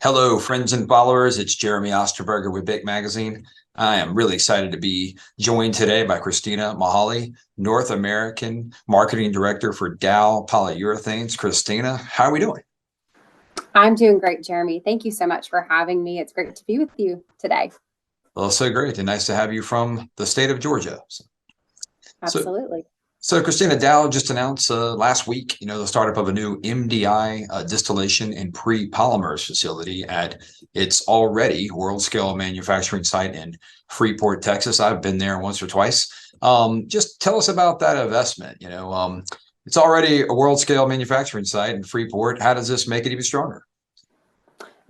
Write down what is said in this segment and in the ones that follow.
Hello, friends and followers. It's Jeremy Osterberger with BIC Magazine. I am really excited to be joined today by Christina Mahally, North American Marketing Director for Dow Polyurethanes. Christina, how are we doing? I'm doing great, Jeremy. Thank you so much for having me. It's great to be with you today. Well, so great and nice to have you from the state of Georgia. So, Absolutely. so Christina, Dow just announced last week, the startup of a new MDI distillation and pre-polymers facility at its already world-scale manufacturing site in Freeport, Texas. I've been there once or twice. Just tell us about that investment. It's already a world-scale manufacturing site in Freeport. How does this make it even stronger?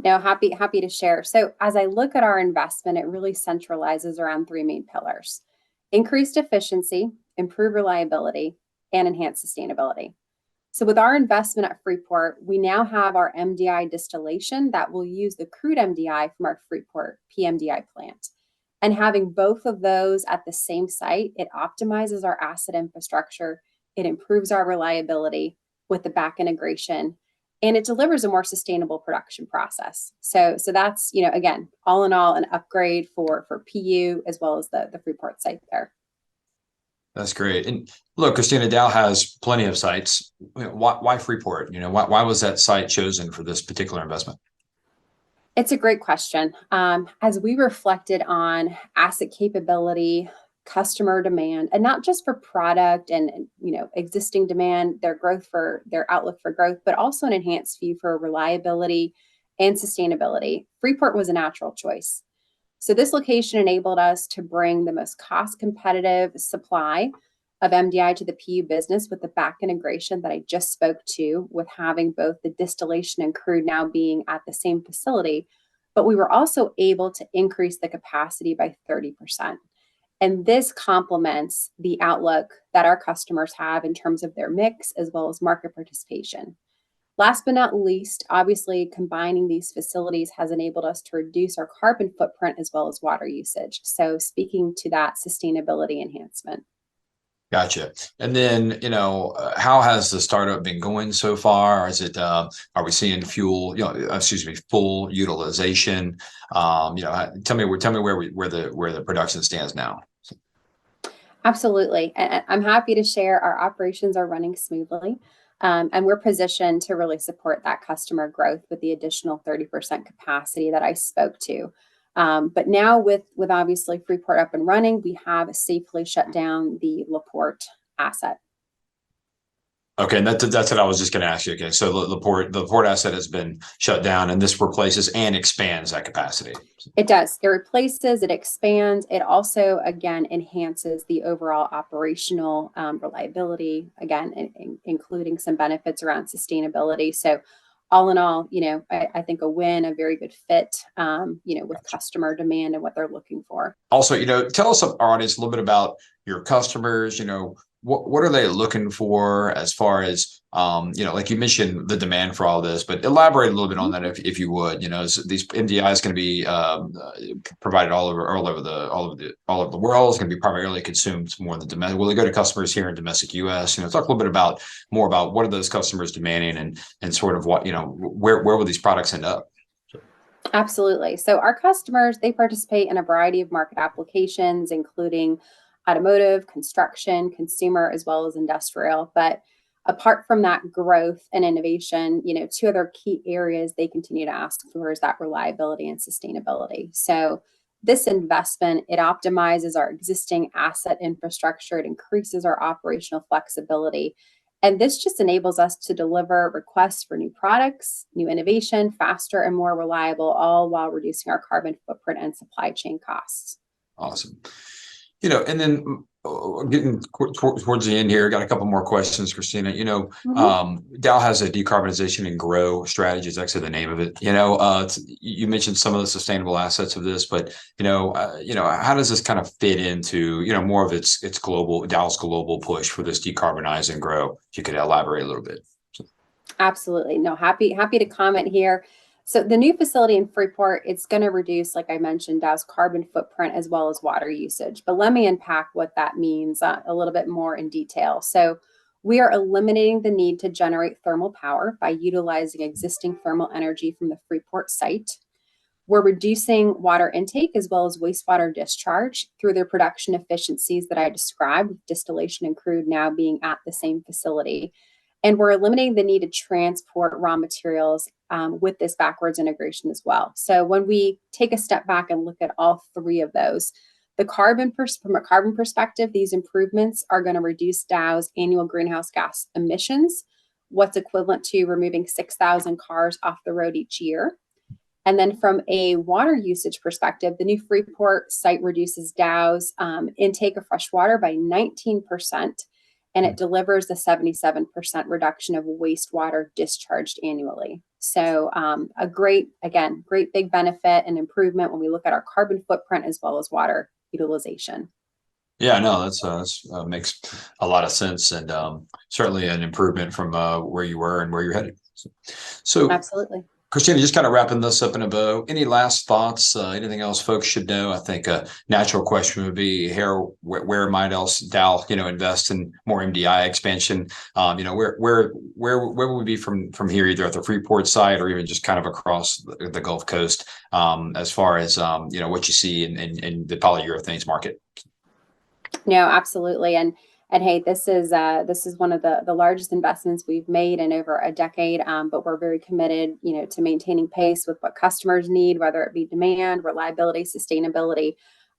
No, happy to share. So as I look at our investment, it really centralizes around three main pillars: increased efficiency, improved reliability, and enhanced sustainability. So with our investment at Freeport, we now have our MDI distillation that will use the crude MDI from our Freeport PMDI plant. And having both of those at the same site, it optimizes our asset infrastructure, it improves our reliability with the back integration, and it delivers a more sustainable production process. So that's, again, all in all, an upgrade for PU as well as the Freeport site there. That's great. And look, Christina, Dow has plenty of sites. Why Freeport? Why was that site chosen for this particular investment? It's a great question. As we reflected on asset capability, customer demand, and not just for product and existing demand, their outlook for growth, but also an enhanced view for reliability and sustainability, Freeport was a natural choice. So this location enabled us to bring the most cost competitive supply of MDI to the PU business with the back integration that I just spoke to, with having both the distillation and crude now being at the same facility. But we were also able to increase the capacity by 30%. And this complements the outlook that our customers have in terms of their mix as well as market participation. Last but not least, obviously, combining these facilities has enabled us to reduce our carbon footprint as well as water usage. So speaking to that sustainability enhancement. Gotcha. And then, how has the startup been going so far? Is it, are we seeing full utilization? Tell me where the production stands now. Absolutely. And I'm happy to share our operations are running smoothly. And we're positioned to really support that customer growth with the additional 30% capacity that I spoke to. But now with obviously Freeport up and running, we have safely shut down the LaPorte asset. Okay, and that's what I was just going to ask you. Okay, so the port asset has been shut down, and this replaces and expands that capacity. It does. It replaces, it expands. It also, again, enhances the overall operational reliability, again, including some benefits around sustainability. So all in all, I think a win, a very good fit, with customer demand and what they're looking for. Also, tell us, our audience, a little bit about your customers. What are they looking for as far as, like you mentioned the demand for all this, but elaborate a little bit on that if you would. These MDI is going to be provided all over the world. It's going to be primarily consumed more in the domestic. Will they go to customers here in domestic U.S.? Talk a little bit more about what are those customers demanding and sort of what, where will these products end up? Absolutely. So our customers, they participate in a variety of market applications, including automotive, construction, consumer, as well as industrial. But apart from that growth and innovation, two other key areas they continue to ask for is that reliability and sustainability. So this investment, it optimizes our existing asset infrastructure, it increases our operational flexibility. And this just enables us to deliver requests for new products, new innovation, faster and more reliable, all while reducing our carbon footprint and supply chain costs. Awesome. And then getting towards the end here, got a couple more questions, Christina. Dow has a decarbonization and grow strategy. Is actually the name of it. You mentioned some of the sustainable assets of this, but how does this kind of fit into more of its Dow's global push for this decarbonize and grow? If you could elaborate a little bit. Absolutely. No, happy to comment here. So the new facility in Freeport, it's going to reduce, like I mentioned, Dow's carbon footprint as well as water usage. But let me unpack what that means a little bit more in detail. So We are eliminating the need to generate thermal power by utilizing existing thermal energy from the Freeport site. We're reducing water intake as well as wastewater discharge through the production efficiencies that I described, with distillation and crude now being at the same facility. And we're eliminating the need to transport raw materials with this backwards integration as well. So when we take a step back and look at all three of those, from a carbon perspective, these improvements are going to reduce Dow's annual greenhouse gas emissions, what's equivalent to removing 6,000 cars off the road each year. And then from a water usage perspective, the new Freeport site reduces Dow's intake of fresh water by 19%, and it delivers a 77% reduction of wastewater discharged annually. So a great big benefit and improvement when we look at our carbon footprint as well as water utilization. Yeah, no, that's makes a lot of sense, and certainly an improvement from where you were and where you're headed. So Absolutely. Christina, just kind of wrapping this up in a bow. Any last thoughts? Anything else folks should know? I think a natural question would be here: where might else Dow, invest in more MDI expansion? Where would we be from here, either at the Freeport site or even just kind of across the Gulf Coast, as far as what you see in the polyurethanes market? No, absolutely. And hey, this is one of the largest investments we've made in over a decade. But we're very committed, to maintaining pace with what customers need, whether it be demand, reliability, sustainability.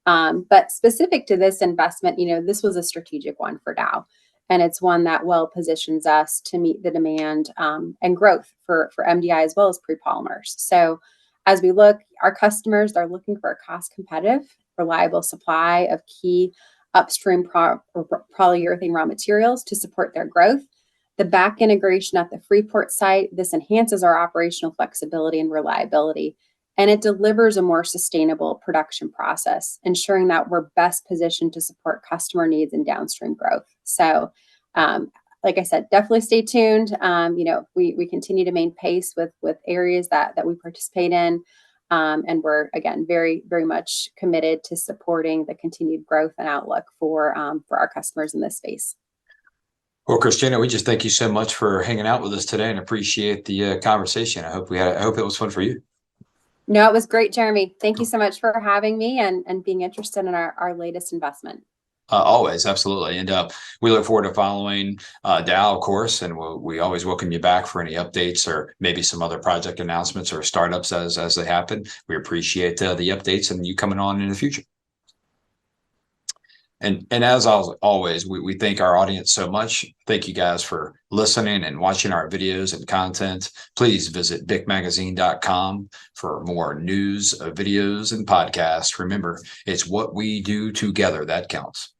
But specific to this investment, this was a strategic one for Dow, and it's one that well positions us to meet the demand and growth for MDI as well as pre-polymers. So as we look, our customers are looking for a cost competitive, reliable supply of key upstream polyurethane raw materials to support their growth. The back integration at the Freeport site, this enhances our operational flexibility and reliability, and it delivers a more sustainable production process, ensuring that we're best positioned to support customer needs and downstream growth. So, like I said, definitely stay tuned. We continue to maintain pace with areas that we participate in. And we're, again, very, very much committed to supporting the continued growth and outlook for our customers in this space. Well, Christina, we just thank you so much for hanging out with us today and appreciate the conversation. I hope it was fun for you. No, it was great, Jeremy. Thank you so much for having me and being interested in our latest investment. Always, absolutely. And we look forward to following Dow, of course, and we always welcome you back for any updates or maybe some other project announcements or startups as they happen. We appreciate the updates and you coming on in the future. And as always, we thank our audience so much. Thank you guys for listening and watching our videos and content. Please visit bicmagazine.com for more news, videos, and podcasts. Remember, it's what we do together that counts.